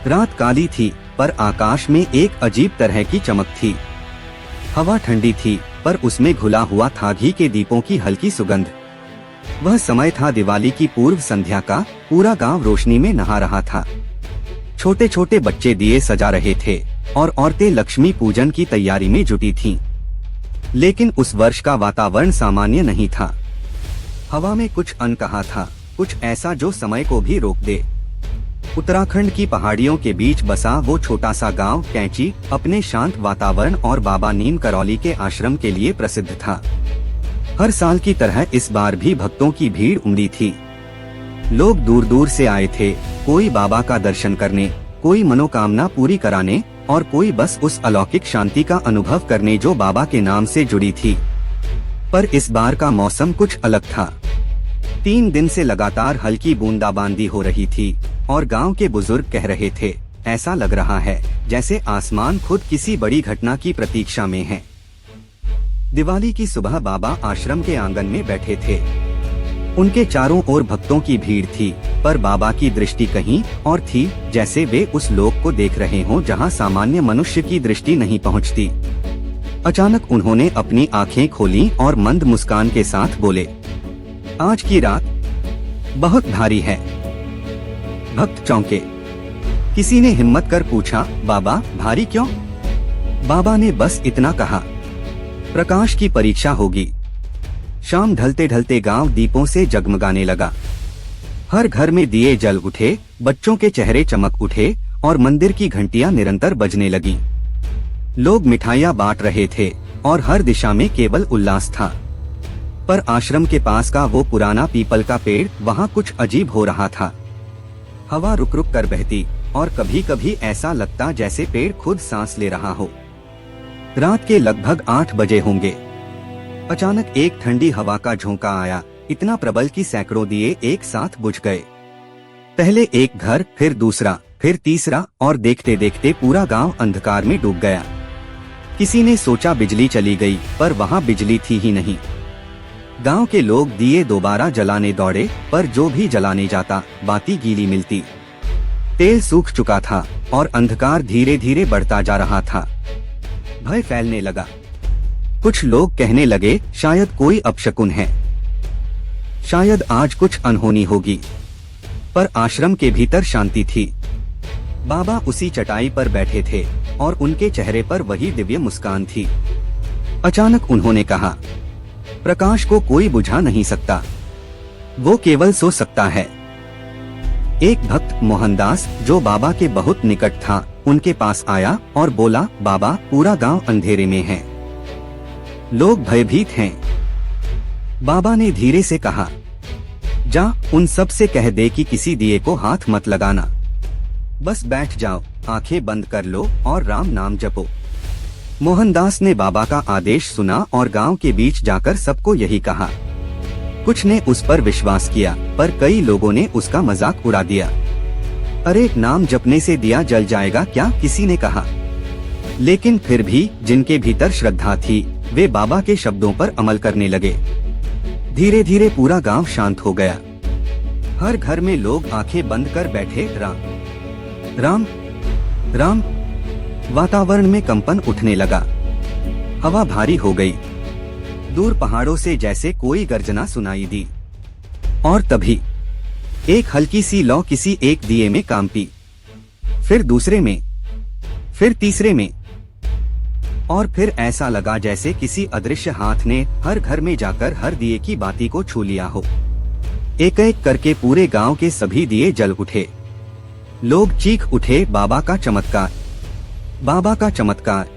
रात काली थी, पर आकाश में एक अजीब तरह की चमक थी। हवा ठंडी थी, पर उसमें घुला हुआ था घी के दीपों की हल्की सुगंध। वह समय था दिवाली की पूर्व संध्या का। पूरा गांव रोशनी में नहा रहा था। छोटे छोटे बच्चे दिए सजा रहे थे और औरतें लक्ष्मी पूजन की तैयारी में जुटी थीं। लेकिन उस वर्ष का वातावरण सामान्य नहीं था। हवा में कुछ अनकहा था, कुछ ऐसा जो समय को भी रोक दे। उत्तराखंड की पहाड़ियों के बीच बसा वो छोटा सा गांव कैंची अपने शांत वातावरण और बाबा नीम करौली के आश्रम के लिए प्रसिद्ध था। हर साल की तरह इस बार भी भक्तों की भीड़ उमड़ी थी। लोग दूर दूर से आए थे, कोई बाबा का दर्शन करने, कोई मनोकामना पूरी कराने और कोई बस उस अलौकिक शांति का अनुभव करने जो बाबा के नाम से जुड़ी थी। पर इस बार का मौसम कुछ अलग था। 3 दिन से लगातार हल्की बूंदाबांदी हो रही थी और गांव के बुजुर्ग कह रहे थे, ऐसा लग रहा है जैसे आसमान खुद किसी बड़ी घटना की प्रतीक्षा में है। दिवाली की सुबह बाबा आश्रम के आंगन में बैठे थे। उनके चारों ओर भक्तों की भीड़ थी, पर बाबा की दृष्टि कहीं और थी, जैसे वे उस लोक को देख रहे हों जहां सामान्य मनुष्य की दृष्टि नहीं पहुंचती। अचानक उन्होंने अपनी आंखें खोलीं और मंद मुस्कान के साथ बोले, आज की रात बहुत भारी है। भक्त चौंके। किसी ने हिम्मत कर पूछा, बाबा भारी क्यों? बाबा ने बस इतना कहा, प्रकाश की परीक्षा होगी। शाम ढलते ढलते गांव दीपों से जगमगाने लगा। हर घर में दिए जल उठे, बच्चों के चेहरे चमक उठे और मंदिर की घंटियां निरंतर बजने लगी। लोग मिठाइयां बांट रहे थे और हर दिशा में केवल उल्लास था। पर आश्रम के पास का वो पुराना पीपल का पेड़, वहां कुछ अजीब हो रहा था। हवा रुक रुक कर बहती और कभी कभी ऐसा लगता जैसे पेड़ खुद सांस ले रहा हो। रात के लगभग 8 बजे होंगे। अचानक एक ठंडी हवा का झोंका आया, इतना प्रबल कि सैकड़ों दिए एक साथ बुझ गए। पहले एक घर, फिर दूसरा, फिर तीसरा और देखते देखते पूरा गांव अंधकार में डूब गया। किसी ने सोचा बिजली चली गई, पर वहां बिजली थी ही नहीं। गांव के लोग दिए दोबारा जलाने दौड़े, पर जो भी जलाने जाता बाती गीली मिलती। तेल सूख चुका था और अंधकार धीरे धीरे बढ़ता जा रहा था। भय फैलने लगा। कुछ लोग कहने लगे, शायद कोई अपशकुन है, शायद आज कुछ अनहोनी होगी। पर आश्रम के भीतर शांति थी। बाबा उसी चटाई पर बैठे थे और उनके चेहरे पर वही दिव्य मुस्कान थी। अचानक उन्होंने कहा, प्रकाश को कोई बुझा नहीं सकता, वो केवल सो सकता है। एक भक्त मोहनदास, जो बाबा के बहुत निकट था, उनके पास आया और बोला, बाबा पूरा गांव अंधेरे में है, लोग भयभीत हैं। बाबा ने धीरे से कहा, जा उन सब से कह दे कि किसी दिए को हाथ मत लगाना, बस बैठ जाओ, आंखें बंद कर लो और राम नाम जपो। मोहनदास ने बाबा का आदेश सुना और गांव के बीच जाकर सबको यही कहा। कुछ ने उस पर विश्वास किया, पर कई लोगों ने उसका मजाक उड़ा दिया। अरे नाम जपने से दिया जल जाएगा क्या, किसी ने कहा। लेकिन फिर भी जिनके भीतर श्रद्धा थी, वे बाबा के शब्दों पर अमल करने लगे। धीरे धीरे पूरा गांव शांत हो गया। हर घर में लोग आंखें बंद कर बैठे, राम राम राम। वातावरण में कंपन उठने लगा। हवा भारी हो गई। दूर पहाड़ों से जैसे कोई गर्जना सुनाई दी। और तभी एक हल्की सी लौ किसी एक दिए में कांपी, फिर दूसरे में, फिर तीसरे में, और फिर ऐसा लगा जैसे किसी अदृश्य हाथ ने हर घर में जाकर हर दिए की बाती को छू लिया हो। एक एक करके पूरे गांव के सभी दिए जल उठे। लोग चीख उठे, बाबा का चमत्कार, बाबा का चमत्कार।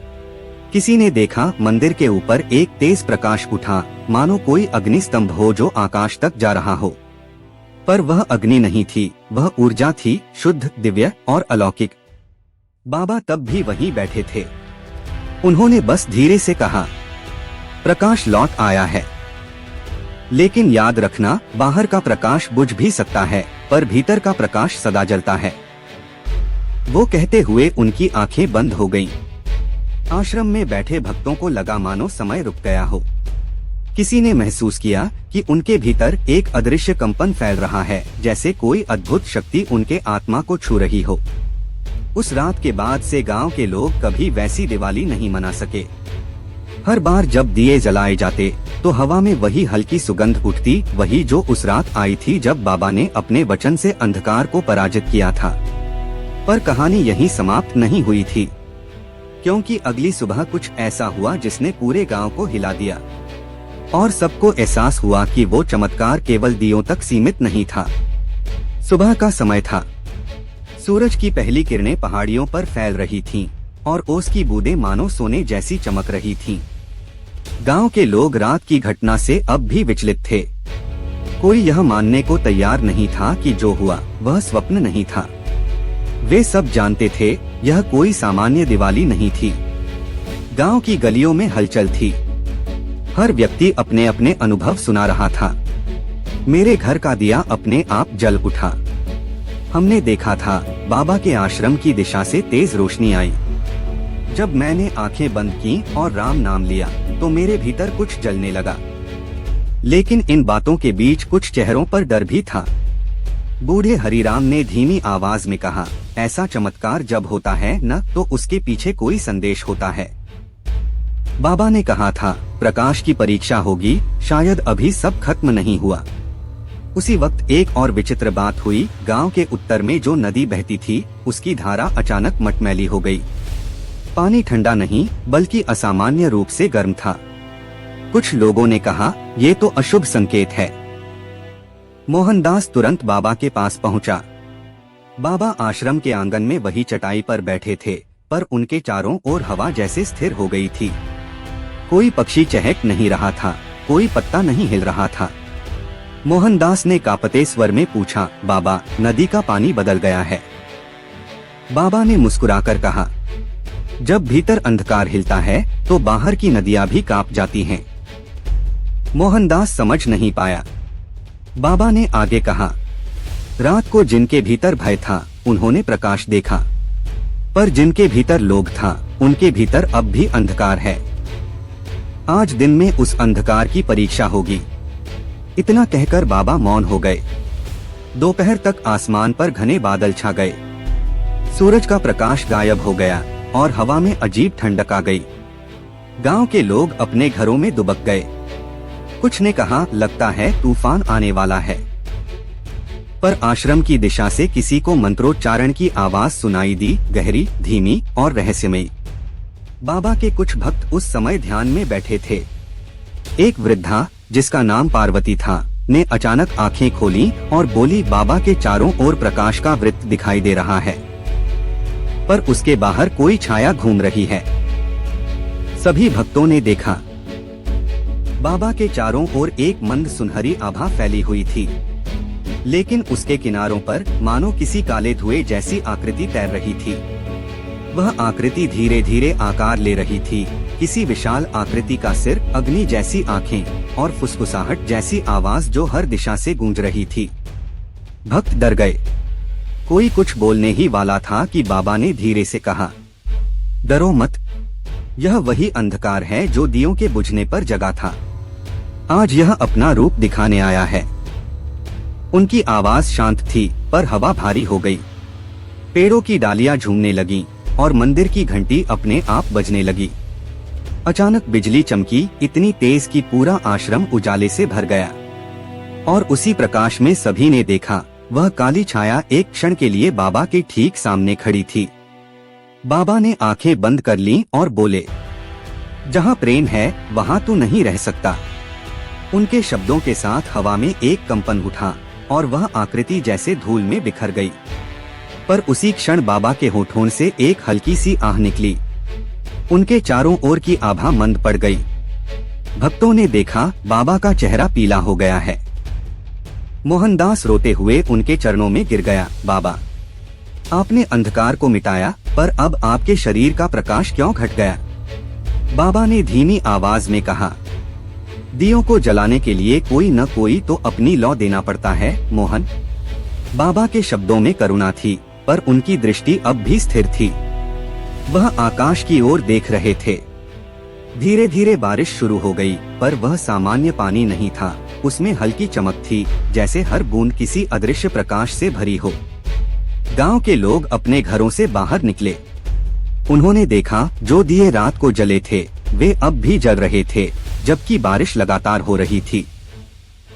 किसी ने देखा मंदिर के ऊपर एक तेज प्रकाश उठा, मानो कोई अग्नि स्तंभ हो जो आकाश तक जा रहा हो। पर वह अग्नि नहीं थी, वह ऊर्जा थी, शुद्ध, दिव्य और अलौकिक। बाबा तब भी वहीं बैठे थे। उन्होंने बस धीरे से कहा, प्रकाश लौट आया है। लेकिन याद रखना, बाहर का प्रकाश बुझ भी सकता है, पर भीतर का प्रकाश सदा जलता है। वो कहते हुए उनकी आंखें बंद हो गईं। आश्रम में बैठे भक्तों को लगा मानो समय रुक गया हो। किसी ने महसूस किया कि उनके भीतर एक अदृश्य कंपन फैल रहा है, जैसे कोई अद्भुत शक्ति उनके आत्मा को छू रही हो। उस रात के बाद से गांव के लोग कभी वैसी दिवाली नहीं मना सके। हर बार जब दिए जलाए जाते तो हवा में वही हल्की सुगंध उठती, वही जो उस रात आई थी जब बाबा ने अपने वचन से अंधकार को पराजित किया था। पर कहानी यहीं समाप्त नहीं हुई थी, क्योंकि अगली सुबह कुछ ऐसा हुआ जिसने पूरे गांव को हिला दिया और सबको एहसास हुआ कि वो चमत्कार केवल दियों तक सीमित नहीं था। सुबह का समय था। सूरज की पहली किरणें पहाड़ियों पर फैल रही थीं और ओस की बूंदें मानो सोने जैसी चमक रही थीं। गांव के लोग रात की घटना से अब भी विचलित थे। कोई यह मानने को तैयार नहीं था कि जो हुआ वह स्वप्न नहीं था। वे सब जानते थे यह कोई सामान्य दिवाली नहीं थी। गांव की गलियों में हलचल थी। हर व्यक्ति अपने अपने अनुभव सुना रहा था। मेरे घर का दिया अपने आप जल उठा। हमने देखा था बाबा के आश्रम की दिशा से तेज रोशनी आई। जब मैंने आंखें बंद की और राम नाम लिया तो मेरे भीतर कुछ जलने लगा। लेकिन इन बातों के बीच कुछ चेहरों पर डर भी था। बूढ़े हरिराम ने धीमी आवाज में कहा, ऐसा चमत्कार जब होता है न तो उसके पीछे कोई संदेश होता है। बाबा ने कहा था प्रकाश की परीक्षा होगी, शायद अभी सब खत्म नहीं हुआ। उसी वक्त एक और विचित्र बात हुई। गांव के उत्तर में जो नदी बहती थी उसकी धारा अचानक मटमैली हो गई। पानी ठंडा नहीं बल्कि असामान्य रूप से गर्म था। कुछ लोगों ने कहा ये तो अशुभ संकेत है। मोहनदास तुरंत बाबा के पास पहुंचा। बाबा आश्रम के आंगन में वही चटाई पर बैठे थे, पर उनके चारों ओर हवा जैसे स्थिर हो गई थी। कोई पक्षी चहक नहीं रहा था, कोई पत्ता नहीं हिल रहा था। मोहनदास ने कांपते स्वर में पूछा, बाबा नदी का पानी बदल गया है? बाबा ने मुस्कुराकर कहा, जब भीतर अंधकार हिलता है तो बाहर की नदियां भी कांप जाती हैं। मोहनदास समझ नहीं पाया। बाबा ने आगे कहा, रात को जिनके भीतर भय था उन्होंने प्रकाश देखा, पर जिनके भीतर लोभ था उनके भीतर अब भी अंधकार है। आज दिन में उस अंधकार की परीक्षा होगी। इतना कहकर बाबा मौन हो गए। दोपहर तक आसमान पर घने बादल छा गए। सूरज का प्रकाश गायब हो गया और हवा में अजीब ठंडक आ गई। गांव के लोग अपने घरों में दुबक गए। कुछ ने कहा, लगता है तूफान आने वाला है। पर आश्रम की दिशा से किसी को मंत्रोच्चारण की आवाज सुनाई दी, गहरी, धीमी और रहस्यमयी। बाबा के कुछ भक्त उस समय ध्यान में बैठे थे। एक वृद्धा जिसका नाम पार्वती था ने अचानक आंखें खोली और बोली, बाबा के चारों ओर प्रकाश का वृत्त दिखाई दे रहा है, पर उसके बाहर कोई छाया घूम रही है। सभी भक्तों ने देखा। बाबा के चारों ओर एक मंद सुनहरी आभा फैली हुई थी, लेकिन उसके किनारों पर मानो किसी काले धुएं जैसी आकृति तैर रही थी। वह आकृति धीरे धीरे आकार ले रही थी। किसी विशाल आकृति का सिर, अग्नि जैसी आंखें और फुसफुसाहट जैसी आवाज जो हर दिशा से गूंज रही थी। भक्त डर गए। कोई कुछ बोलने ही वाला था कि बाबा ने धीरे से कहा, डरो मत, यह वही अंधकार है जो दियों के बुझने पर जगा था। आज यह अपना रूप दिखाने आया है। उनकी आवाज शांत थी, पर हवा भारी हो गई। पेड़ों की डालियां झूमने लगीं और मंदिर की घंटी अपने आप बजने लगी। अचानक बिजली चमकी, इतनी तेज कि पूरा आश्रम उजाले से भर गया। और उसी प्रकाश में सभी ने देखा, वह काली छाया एक क्षण के लिए बाबा के ठीक सामने खड़ी थी। बाबा ने आंखें बंद कर लीं और बोले, जहाँ प्रेम है वहाँ तू नहीं रह सकता। उनके शब्दों के साथ हवा में एक कंपन उठा और वह आकृति जैसे धूल में बिखर गई। पर उसी क्षण बाबा के होठों से एक हल्की सी आह निकली। उनके चारों ओर की आभा मंद पड़ गई। भक्तों ने देखा, बाबा का चेहरा पीला हो गया है। मोहनदास रोते हुए उनके चरणों में गिर गया, बाबा आपने अंधकार को मिटाया, पर अब आपके शरीर का प्रकाश क्यों घट गया? बाबा ने धीमी आवाज में कहा, दियों को जलाने के लिए कोई न कोई तो अपनी लौ देना पड़ता है मोहन। बाबा के शब्दों में करुणा थी, पर उनकी दृष्टि अब भी स्थिर थी। वह आकाश की ओर देख रहे थे। धीरे धीरे बारिश शुरू हो गई, पर वह सामान्य पानी नहीं था। उसमें हल्की चमक थी, जैसे हर बूंद किसी अदृश्य प्रकाश से भरी हो। गांव के लोग अपने घरों से बाहर निकले। उन्होंने देखा जो दिए रात को जले थे वे अब भी जल रहे थे, जबकि बारिश लगातार हो रही थी।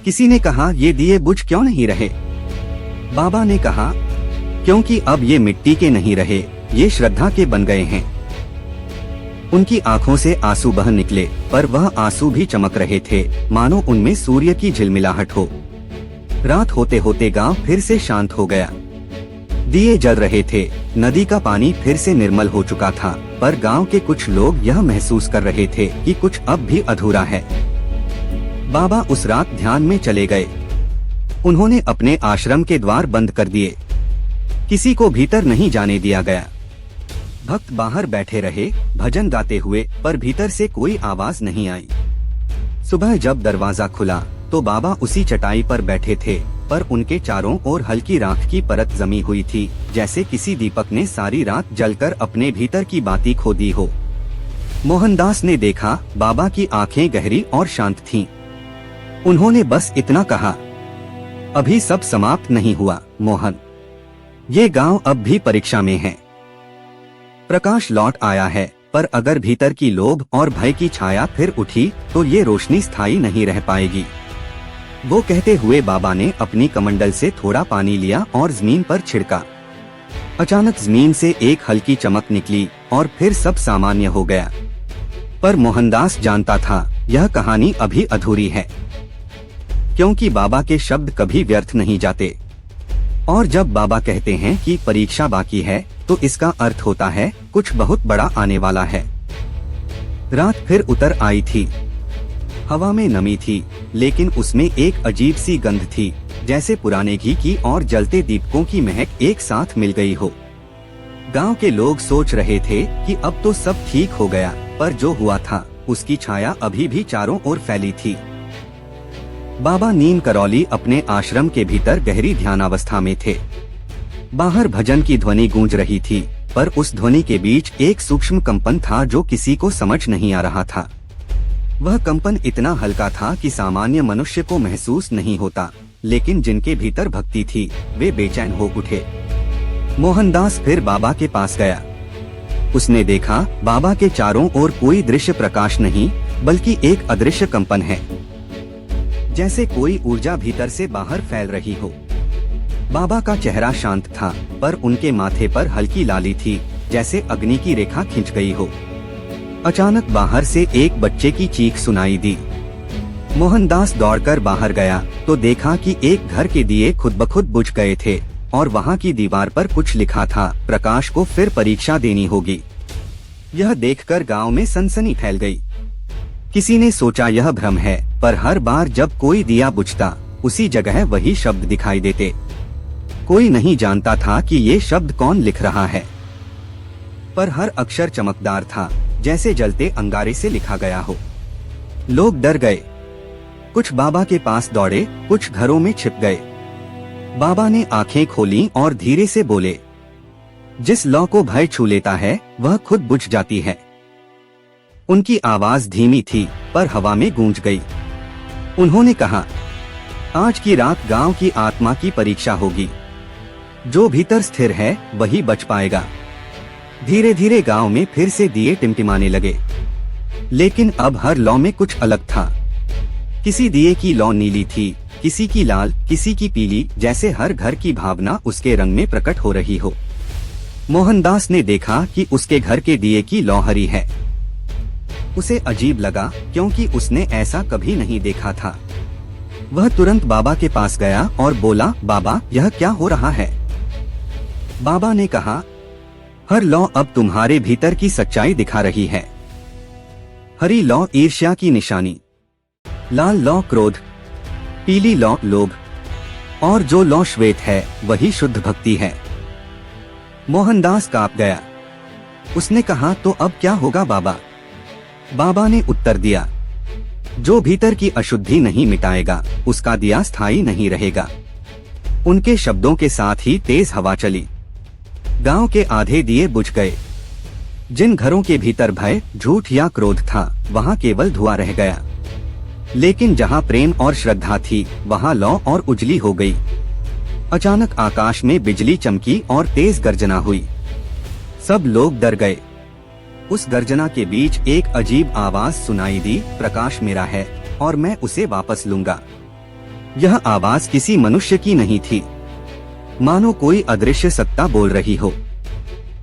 किसी ने कहा, ये दिए बुझ क्यों नहीं रहे? बाबा ने कहा, क्योंकि अब ये मिट्टी के नहीं रहे, ये श्रद्धा के बन गए हैं। उनकी आंखों से आंसू बह निकले, पर वह आंसू भी चमक रहे थे, मानो उनमें सूर्य की झिलमिलाहट हो। रात होते होते गांव फिर से शांत हो गया। दिए जल रहे थे, नदी का पानी फिर से निर्मल हो चुका था, पर गांव के कुछ लोग यह महसूस कर रहे थे कि कुछ अब भी अधूरा है। बाबा उस रात ध्यान में चले गए। उन्होंने अपने आश्रम के द्वार बंद कर दिए। किसी को भीतर नहीं जाने दिया गया। भक्त बाहर बैठे रहे, भजन गाते हुए, पर भीतर से कोई आवाज नहीं आई। सुबह जब दरवाजा खुला तो बाबा उसी चटाई पर बैठे थे, पर उनके चारों ओर हल्की राख की परत जमी हुई थी, जैसे किसी दीपक ने सारी रात जलकर अपने भीतर की बाती खो दी हो। मोहनदास ने देखा, बाबा की आंखें गहरी और शांत थीं। उन्होंने बस इतना कहा, अभी सब समाप्त नहीं हुआ मोहन, ये गांव अब भी परीक्षा में है। प्रकाश लौट आया है, पर अगर भीतर की लोभ और भय की छाया फिर उठी तो ये रोशनी स्थायी नहीं रह पाएगी। वो कहते हुए बाबा ने अपनी कमंडल से थोड़ा पानी लिया और जमीन पर छिड़का। अचानक जमीन से एक हल्की चमक निकली और फिर सब सामान्य हो गया। पर मोहनदास जानता था यह कहानी अभी अधूरी है, क्योंकि बाबा के शब्द कभी व्यर्थ नहीं जाते। और जब बाबा कहते हैं कि परीक्षा बाकी है, तो इसका अर्थ होता है कुछ बहुत बड़ा आने वाला है। रात फिर उतर आई थी। हवा में नमी थी, लेकिन उसमें एक अजीब सी गंध थी, जैसे पुराने घी की और जलते दीपकों की महक एक साथ मिल गई हो। गांव के लोग सोच रहे थे कि अब तो सब ठीक हो गया, पर जो हुआ था उसकी छाया अभी भी चारों ओर फैली थी। बाबा नीम करौली अपने आश्रम के भीतर गहरी ध्यानावस्था में थे। बाहर भजन की ध्वनि गूंज रही थी, पर उस ध्वनि के बीच एक सूक्ष्म कंपन था जो किसी को समझ नहीं आ रहा था। वह कंपन इतना हल्का था कि सामान्य मनुष्य को महसूस नहीं होता, लेकिन जिनके भीतर भक्ति थी वे बेचैन हो उठे। मोहनदास फिर बाबा के पास गया। उसने देखा, बाबा के चारों ओर कोई दृश्य प्रकाश नहीं, बल्कि एक अदृश्य कंपन है, जैसे कोई ऊर्जा भीतर से बाहर फैल रही हो। बाबा का चेहरा शांत था, पर उनके माथे पर हल्की लाली थी, जैसे अग्नि की रेखा खिंच गई हो। अचानक बाहर से एक बच्चे की चीख सुनाई दी। मोहनदास दौड़कर बाहर गया तो देखा कि एक घर के दिए खुद ब खुद बुझ गए थे और वहाँ की दीवार पर कुछ लिखा था, प्रकाश को फिर परीक्षा देनी होगी। यह देखकर गांव में सनसनी फैल गई। किसी ने सोचा यह भ्रम है, पर हर बार जब कोई दिया बुझता उसी जगह वही शब्द दिखाई देते। कोई नहीं जानता था कि ये शब्द कौन लिख रहा है, पर हर अक्षर चमकदार था, जैसे जलते अंगारे से लिखा गया हो। लोग डर गए। कुछ बाबा के पास दौड़े, कुछ घरों में छिप गए। बाबा ने आंखें खोली और धीरे से बोले, जिस लौ को भय छू लेता है वह खुद बुझ जाती है। उनकी आवाज धीमी थी, पर हवा में गूंज गई। उन्होंने कहा, आज की रात गांव की आत्मा की परीक्षा होगी। जो भीतर स्थिर है वही बच पाएगा। धीरे धीरे गांव में फिर से दिए टिमटिमाने लगे, लेकिन अब हर लौ में कुछ अलग था। किसी दिए की लौ नीली थी, किसी की लाल, किसी की पीली, जैसे हर घर की भावना उसके रंग में प्रकट हो रही हो। मोहनदास ने देखा कि उसके घर के दिए की लौ हरी है। उसे अजीब लगा, क्योंकि उसने ऐसा कभी नहीं देखा था। वह तुरंत बाबा के पास गया और बोला, बाबा यह क्या हो रहा है? बाबा ने कहा, हर लौ अब तुम्हारे भीतर की सच्चाई दिखा रही है। हरी लौ ईर्ष्या की निशानी, लाल लौ क्रोध, पीली लौ लोभ, और जो लौ श्वेत है वही शुद्ध भक्ति है। मोहनदास कांप गया। उसने कहा, तो अब क्या होगा बाबा? बाबा ने उत्तर दिया, जो भीतर की अशुद्धि नहीं मिटाएगा उसका दिया स्थायी नहीं रहेगा। उनके शब्दों के साथ ही तेज हवा चली। गांव के आधे दिए बुझ गए। जिन घरों के भीतर भय, झूठ या क्रोध था, वहां केवल धुआं रह गया। लेकिन जहां प्रेम और श्रद्धा थी, वहां लौ और उजली हो गई। अचानक आकाश में बिजली चमकी और तेज गर्जना हुई। सब लोग डर गए। उस गर्जना के बीच एक अजीब आवाज सुनाई दी, प्रकाश मेरा है और मैं उसे वापस लूंगा। यह आवाज किसी मनुष्य की नहीं थी, मानो कोई अदृश्य सत्ता बोल रही हो।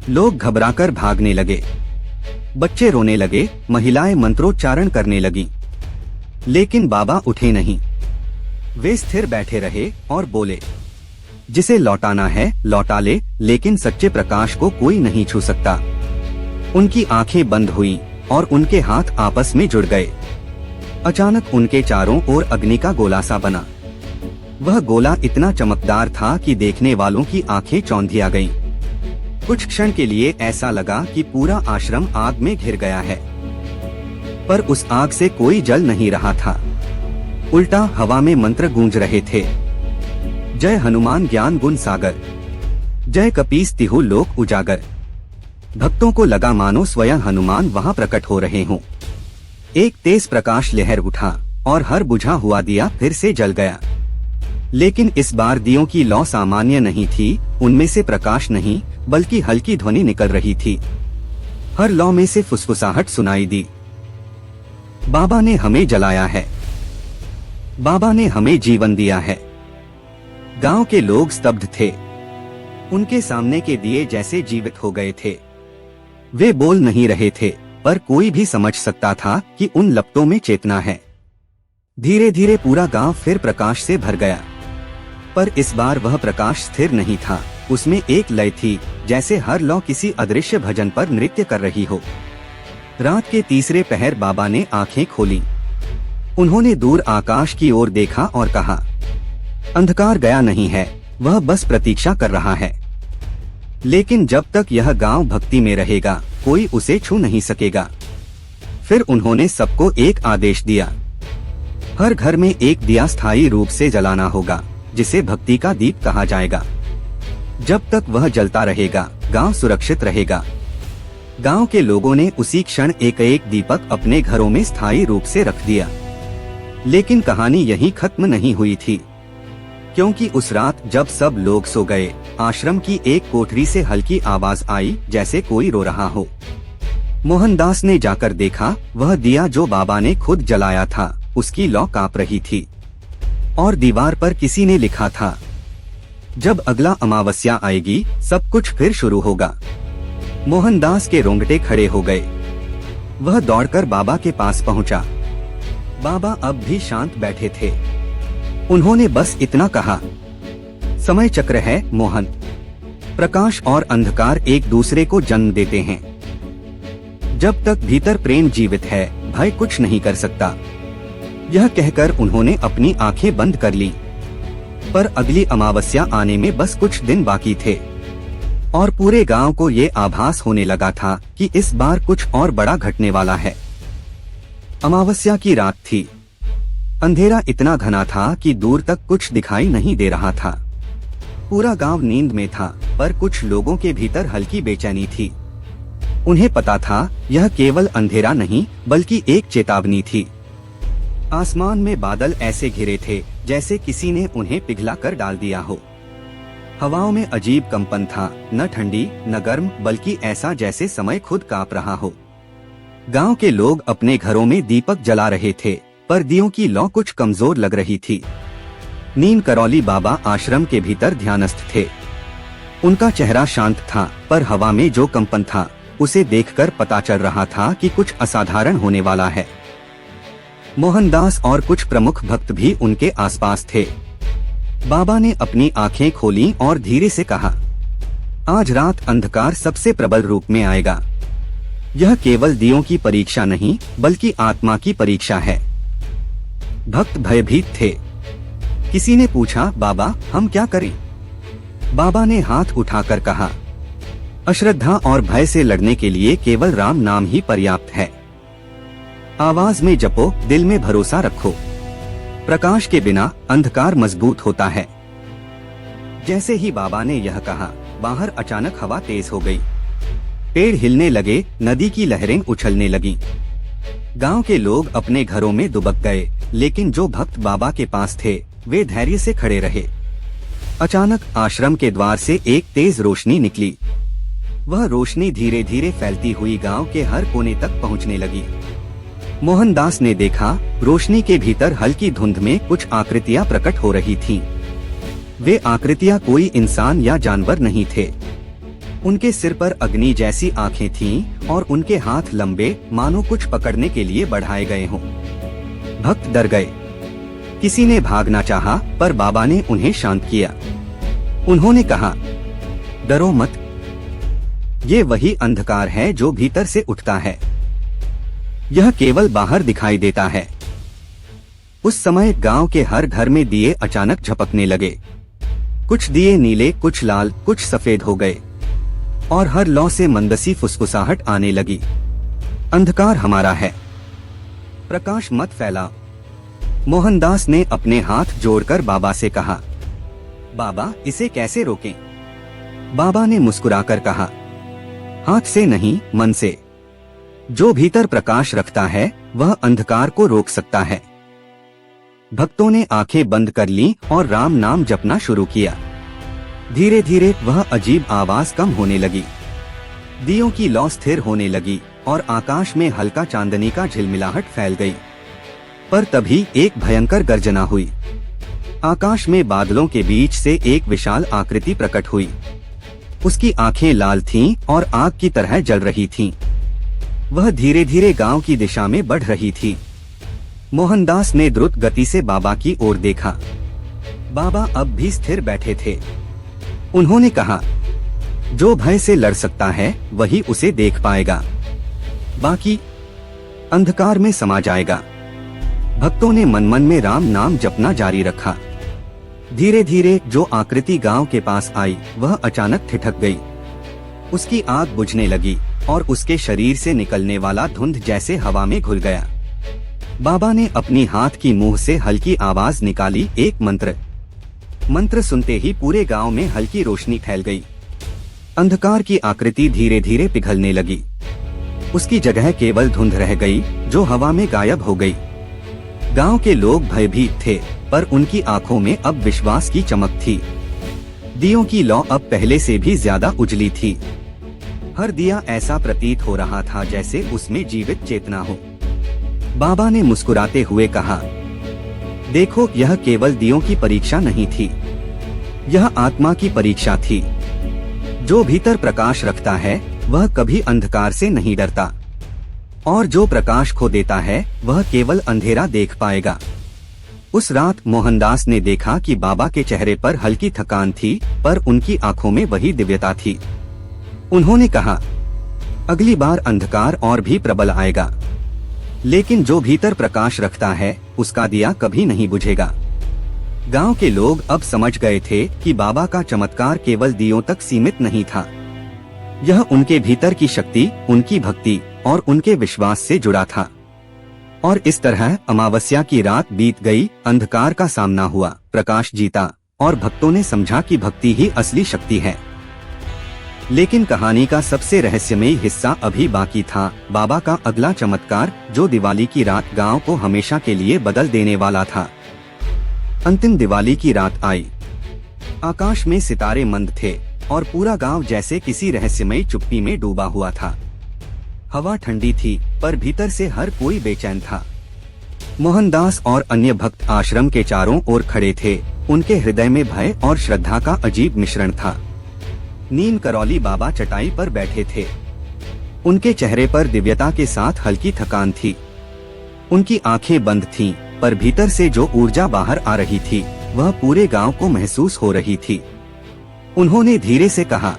लोग घबराकर भागने लगे, बच्चे रोने लगे, महिलाएं मंत्रोच्चारण करने लगी। लेकिन बाबा उठे नहीं। वे स्थिर बैठे रहे और बोले, जिसे लौटाना है लौटा ले, लेकिन सच्चे प्रकाश को कोई नहीं छू सकता। उनकी आंखें बंद हुई और उनके हाथ आपस में जुड़ गए। अचानक उनके चारों ओर अग्नि का गोला सा बना। वह गोला इतना चमकदार था कि देखने वालों की आंखें चौंधिया गईं। कुछ क्षण के लिए ऐसा लगा कि पूरा आश्रम आग में घिर गया है, पर उस आग से कोई जल नहीं रहा था। उल्टा हवा में मंत्र गूंज रहे थे, जय हनुमान ज्ञान गुण सागर, जय कपीस तिहु लोक उजागर। भक्तों को लगा मानो स्वयं हनुमान वहां प्रकट हो रहे हों। एक तेज प्रकाश लहर उठा और हर बुझा हुआ दिया फिर से जल गया। लेकिन इस बार दियों की लौ सामान्य नहीं थी, उनमें से प्रकाश नहीं बल्कि हल्की ध्वनि निकल रही थी। हर लौ में से फुसफुसाहट सुनाई दी, बाबा ने हमें जलाया है, बाबा ने हमें जीवन दिया है। गांव के लोग स्तब्ध थे, उनके सामने के दिए जैसे जीवित हो गए थे। वे बोल नहीं रहे थे, पर कोई भी समझ सकता था कि उन लपटों में चेतना है। धीरे धीरे पूरा गांव फिर प्रकाश से भर गया, पर इस बार वह प्रकाश स्थिर नहीं था। उसमें एक लय थी, जैसे हर लौ किसी अदृश्य भजन पर नृत्य कर रही हो। रात के तीसरे पहर बाबा ने आंखें खोली। उन्होंने दूर आकाश की ओर देखा और कहा, अंधकार गया नहीं है, वह बस प्रतीक्षा कर रहा है। लेकिन जब तक यह गांव भक्ति में रहेगा, कोई उसे छू नहीं सकेगा। फिर उन्होंने सबको एक आदेश दिया, हर घर में एक दिया स्थायी रूप से जलाना होगा, जिसे भक्ति का दीप कहा जाएगा। जब तक वह जलता रहेगा, गांव सुरक्षित रहेगा। गांव के लोगों ने उसी क्षण एक एक दीपक अपने घरों में स्थायी रूप से रख दिया। लेकिन कहानी यहीं खत्म नहीं हुई थी, क्योंकि उस रात जब सब लोग सो गए, आश्रम की एक कोठरी से हल्की आवाज आई, जैसे कोई रो रहा हो। मोहनदास ने जाकर देखा, वह दिया जो बाबा ने खुद जलाया था, उसकी लौ कांप रही थी और दीवार पर किसी ने लिखा था, जब अगला अमावस्या आएगी सब कुछ फिर शुरू होगा। मोहनदास के रोंगटे खड़े हो गए। वह दौड़कर बाबा के पास पहुंचा। बाबा अब भी शांत बैठे थे। उन्होंने बस इतना कहा, समय चक्र है मोहन, प्रकाश और अंधकार एक दूसरे को जन्म देते हैं। जब तक भीतर प्रेम जीवित है, भय कुछ नहीं कर सकता। यह कहकर उन्होंने अपनी आंखें बंद कर ली। पर अगली अमावस्या आने में बस कुछ दिन बाकी थे और पूरे गांव को ये आभास होने लगा था कि इस बार कुछ और बड़ा घटने वाला है। अमावस्या की रात थी। अंधेरा इतना घना था कि दूर तक कुछ दिखाई नहीं दे रहा था। पूरा गांव नींद में था, पर कुछ लोगों के भीतर हल्की बेचैनी थी। उन्हें पता था यह केवल अंधेरा नहीं बल्कि एक चेतावनी थी। आसमान में बादल ऐसे घिरे थे जैसे किसी ने उन्हें पिघला कर डाल दिया हो। हवाओं में अजीब कंपन था, न ठंडी न गर्म, बल्कि ऐसा जैसे समय खुद कांप रहा हो। गांव के लोग अपने घरों में दीपक जला रहे थे, पर दियों की लौ कुछ कमजोर लग रही थी। नीम करौली बाबा आश्रम के भीतर ध्यानस्थ थे। उनका चेहरा शांत था, पर हवा में जो कंपन था उसे देखकर पता चल रहा था कि कुछ असाधारण होने वाला है। मोहनदास और कुछ प्रमुख भक्त भी उनके आसपास थे। बाबा ने अपनी आंखें खोली और धीरे से कहा, आज रात अंधकार सबसे प्रबल रूप में आएगा। यह केवल दियों की परीक्षा नहीं बल्कि आत्मा की परीक्षा है। भक्त भयभीत थे। किसी ने पूछा, बाबा हम क्या करें? बाबा ने हाथ उठाकर कहा, अश्रद्धा और भय से लड़ने के लिए केवल राम नाम ही पर्याप्त है। आवाज में जपो, दिल में भरोसा रखो। प्रकाश के बिना अंधकार मजबूत होता है। जैसे ही बाबा ने यह कहा, बाहर अचानक हवा तेज हो गई। पेड़ हिलने लगे, नदी की लहरें उछलने लगीं। गांव के लोग अपने घरों में दुबक गए, लेकिन जो भक्त बाबा के पास थे वे धैर्य से खड़े रहे। अचानक आश्रम के द्वार से एक तेज रोशनी निकली। वह रोशनी धीरे धीरे फैलती हुई गांव के हर कोने तक पहुंचने लगी। मोहनदास ने देखा, रोशनी के भीतर हल्की धुंध में कुछ आकृतियां प्रकट हो रही थीं। वे आकृतियां कोई इंसान या जानवर नहीं थे। उनके सिर पर अग्नि जैसी आंखें थीं और उनके हाथ लंबे, मानो कुछ पकड़ने के लिए बढ़ाए गए हों। भक्त डर गए। किसी ने भागना चाहा, पर बाबा ने उन्हें शांत किया। उन्होंने कहा, डरो मत, ये वही अंधकार है जो भीतर से उठता है। यह केवल बाहर दिखाई देता है। उस समय गांव के हर घर में दिए अचानक झपकने लगे। कुछ दिए नीले, कुछ लाल, कुछ सफेद हो गए और हर लौ से मंदसी फुसफुसाहट आने लगी। अंधकार हमारा है, प्रकाश मत फैला। मोहनदास ने अपने हाथ जोड़कर बाबा से कहा, बाबा इसे कैसे रोकें? बाबा ने मुस्कुराकर कहा, हाथ से नहीं, मन से। जो भीतर प्रकाश रखता है वह अंधकार को रोक सकता है। भक्तों ने आंखें बंद कर लीं और राम नाम जपना शुरू किया। धीरे धीरे वह अजीब आवाज कम होने लगी। दियों की लौ स्थिर होने लगी और आकाश में हल्का चांदनी का झिलमिलाहट फैल गई। पर तभी एक भयंकर गर्जना हुई। आकाश में बादलों के बीच से एक विशाल आकृति प्रकट हुई। उसकी आंखें लाल थीं और आग की तरह जल रही थीं। वह धीरे धीरे गांव की दिशा में बढ़ रही थी। मोहनदास ने द्रुत गति से बाबा की ओर देखा। बाबा अब भी स्थिर बैठे थे। उन्होंने कहा, जो भय से लड़ सकता है वही उसे देख पाएगा, बाकी अंधकार में समा जाएगा। भक्तों ने मन मन में राम नाम जपना जारी रखा। धीरे धीरे जो आकृति गांव के पास आई वह अचानक ठिठक गई। उसकी आग बुझने लगी और उसके शरीर से निकलने वाला धुंध जैसे हवा में घुल गया। बाबा ने अपनी हाथ की मुंह से हल्की आवाज निकाली, एक मंत्र। मंत्र सुनते ही पूरे गांव में हल्की रोशनी फैल गई। अंधकार की आकृति धीरे धीरे पिघलने लगी। उसकी जगह केवल धुंध रह गई जो हवा में गायब हो गई। गांव के लोग भयभीत थे, पर उनकी आंखों में अब विश्वास की चमक थी। दियों की लौ अब पहले से भी ज्यादा उजली थी। हर दिया ऐसा प्रतीत हो रहा था जैसे उसमें जीवित चेतना हो। बाबा ने मुस्कुराते हुए कहा, देखो, यह केवल दियों की परीक्षा नहीं थी, यह आत्मा की परीक्षा थी। जो भीतर प्रकाश रखता है वह कभी अंधकार से नहीं डरता, और जो प्रकाश खो देता है वह केवल अंधेरा देख पाएगा। उस रात मोहनदास ने देखा कि बाबा के चेहरे पर हल्की थकान थी, पर उनकी आंखों में वही दिव्यता थी। उन्होंने कहा, अगली बार अंधकार और भी प्रबल आएगा, लेकिन जो भीतर प्रकाश रखता है उसका दिया कभी नहीं बुझेगा। गांव के लोग अब समझ गए थे कि बाबा का चमत्कार केवल दियों तक सीमित नहीं था। यह उनके भीतर की शक्ति, उनकी भक्ति और उनके विश्वास से जुड़ा था। और इस तरह अमावस्या की रात बीत गई, अंधकार का सामना हुआ, प्रकाश जीता और भक्तों ने समझा कि भक्ति ही असली शक्ति है। लेकिन कहानी का सबसे रहस्यमयी हिस्सा अभी बाकी था। बाबा का अगला चमत्कार, जो दिवाली की रात गांव को हमेशा के लिए बदल देने वाला था। अंतिम दिवाली की रात आई। आकाश में सितारे मंद थे और पूरा गांव जैसे किसी रहस्यमयी चुप्पी में डूबा हुआ था। हवा ठंडी थी, पर भीतर से हर कोई बेचैन था। मोहनदास और अन्य भक्त आश्रम के चारों ओर खड़े थे। उनके हृदय में भय और श्रद्धा का अजीब मिश्रण था। नीम करौली बाबा चटाई पर बैठे थे। उनके चेहरे पर दिव्यता के साथ हल्की थकान थी। उनकी आंखें बंद थीं, पर भीतर से जो ऊर्जा बाहर आ रही थी वह पूरे गांव को महसूस हो रही थी। उन्होंने धीरे से कहा,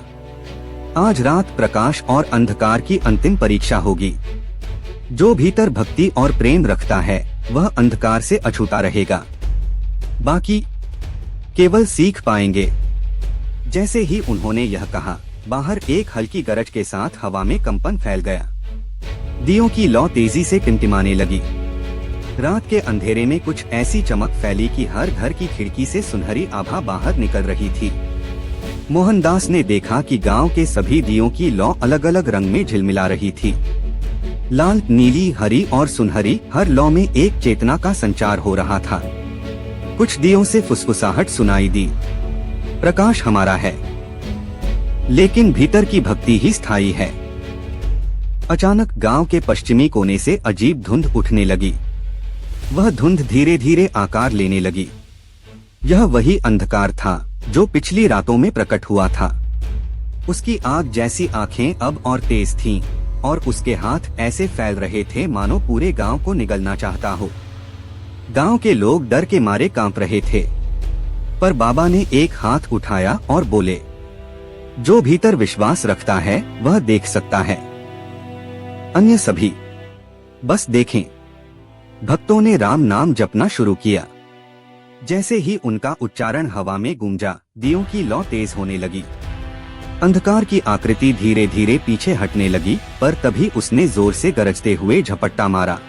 आज रात प्रकाश और अंधकार की अंतिम परीक्षा होगी। जो भीतर भक्ति और प्रेम रखता है वह अंधकार से अछूता रहेगा, बाकी केवल सीख पाएंगे। जैसे ही उन्होंने यह कहा, बाहर एक हल्की गरज के साथ हवा में कंपन फैल गया। दियों की लौ तेजी से टिमटिमाने लगी। रात के अंधेरे में कुछ ऐसी चमक फैली कि हर घर की खिड़की से सुनहरी आभा बाहर निकल रही थी। मोहनदास ने देखा कि गांव के सभी दियों की लौ अलग अलग रंग में झिलमिला रही थी। लाल, नीली, हरी और सुनहरी, हर लौ में एक चेतना का संचार हो रहा था। कुछ दियों से फुसफुसाहट सुनाई दी। प्रकाश हमारा है, लेकिन भीतर की भक्ति ही स्थायी है। अचानक गांव के पश्चिमी कोने से अजीब धुंध उठने लगी। वह धुंध धीरे धीरे आकार लेने लगी। यह वही अंधकार था जो पिछली रातों में प्रकट हुआ था। उसकी आग जैसी आंखें अब और तेज थीं, और उसके हाथ ऐसे फैल रहे थे मानो पूरे गांव को निगलना चाहता हो। गांव के लोग डर के मारे कांप रहे थे, पर बाबा ने एक हाथ उठाया और बोले, जो भीतर विश्वास रखता है वह देख सकता है। अन्य सभी बस देखें। भक्तों ने राम नाम जपना शुरू किया। जैसे ही उनका उच्चारण हवा में गूंजा, दियों की लौ तेज होने लगी। अंधकार की आकृति धीरे धीरे पीछे हटने लगी, पर तभी उसने जोर से गरजते हुए झपट्टा मारा।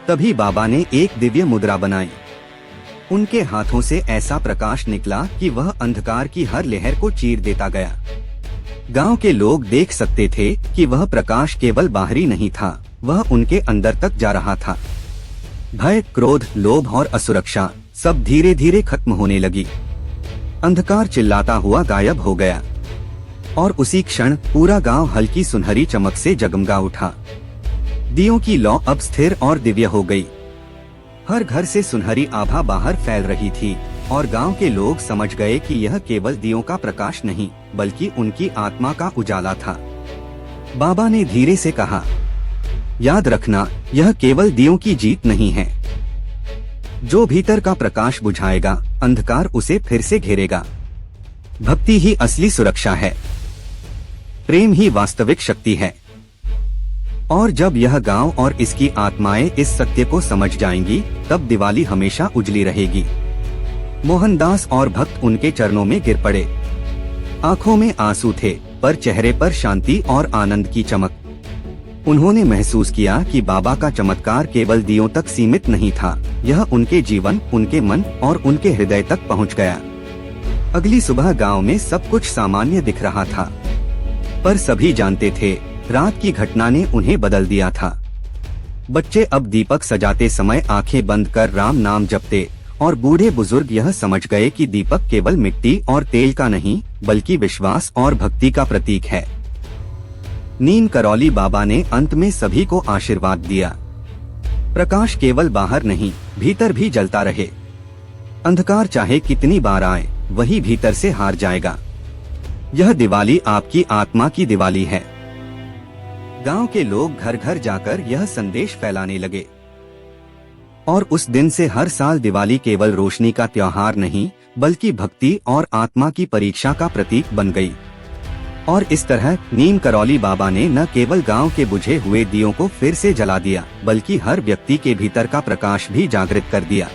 तभी बाबा ने एक दिव्य मुद्रा बनाई। उनके हाथों से ऐसा प्रकाश निकला कि वह अंधकार की हर लहर को चीर देता गया। गांव के लोग देख सकते थे कि वह प्रकाश केवल बाहरी नहीं था, वह उनके अंदर तक जा रहा था। भय, क्रोध, लोभ और असुरक्षा सब धीरे धीरे खत्म होने लगी। अंधकार चिल्लाता हुआ गायब हो गया, और उसी क्षण पूरा गांव हल्की सुनहरी चमक से जगमगा उठा। दियों की लौ अब स्थिर और दिव्य हो गई। हर घर से सुनहरी आभा बाहर फैल रही थी, और गांव के लोग समझ गए कि यह केवल दियों का प्रकाश नहीं, बल्कि उनकी आत्मा का उजाला था। बाबा ने धीरे से कहा, याद रखना, यह केवल दियों की जीत नहीं है। जो भीतर का प्रकाश बुझाएगा, अंधकार उसे फिर से घेरेगा। भक्ति ही असली सुरक्षा है, प्रेम ही वास्तविक शक्ति है। और जब यह गांव और इसकी आत्माएं इस सत्य को समझ जाएंगी, तब दिवाली हमेशा उजली रहेगी। मोहनदास और भक्त उनके चरणों में गिर पड़े। आंखों में आंसू थे, पर चेहरे पर शांति और आनंद की चमक। उन्होंने महसूस किया कि बाबा का चमत्कार केवल दियों तक सीमित नहीं था, यह उनके जीवन, उनके मन और उनके हृदय तक पहुंच गया। अगली सुबह गांव में सब कुछ सामान्य दिख रहा था, पर सभी जानते थे रात की घटना ने उन्हें बदल दिया था। बच्चे अब दीपक सजाते समय आंखें बंद कर राम नाम जपते, और बूढ़े बुजुर्ग यह समझ गए कि दीपक केवल मिट्टी और तेल का नहीं, बल्कि विश्वास और भक्ति का प्रतीक है। नीम करौली बाबा ने अंत में सभी को आशीर्वाद दिया, प्रकाश केवल बाहर नहीं, भीतर भी जलता रहे। अंधकार चाहे कितनी बार आए, वही भीतर से हार जाएगा। यह दिवाली आपकी आत्मा की दिवाली है। गांव के लोग घर घर जाकर यह संदेश फैलाने लगे, और उस दिन से हर साल दिवाली केवल रोशनी का त्योहार नहीं, बल्कि भक्ति और आत्मा की परीक्षा का प्रतीक बन गई। और इस तरह नीम करौली बाबा ने न केवल गांव के बुझे हुए दियों को फिर से जला दिया, बल्कि हर व्यक्ति के भीतर का प्रकाश भी जागृत कर दिया।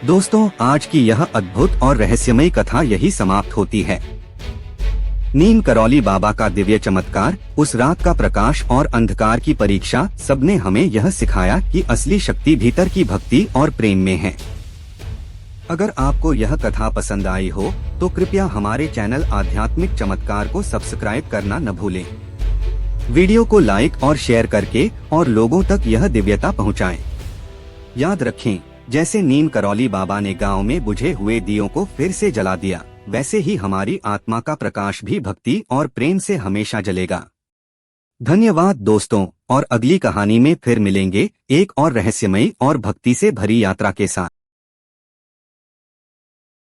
दोस्तों, आज की यह अद्भुत और रहस्यमयी कथा यही समाप्त होती है। नीम करौली बाबा का दिव्य चमत्कार, उस रात का प्रकाश और अंधकार की परीक्षा, सबने हमें यह सिखाया कि असली शक्ति भीतर की भक्ति और प्रेम में है। अगर आपको यह कथा पसंद आई हो, तो कृपया हमारे चैनल आध्यात्मिक चमत्कार को सब्सक्राइब करना न भूलें। वीडियो को लाइक और शेयर करके और लोगों तक यह दिव्यता पहुंचाएं। याद रखें, जैसे नीम करौली बाबा ने गांव में बुझे हुए दियों को फिर से जला दिया, वैसे ही हमारी आत्मा का प्रकाश भी भक्ति और प्रेम से हमेशा जलेगा। धन्यवाद दोस्तों, और अगली कहानी में फिर मिलेंगे एक और रहस्यमयी और भक्ति से भरी यात्रा के साथ।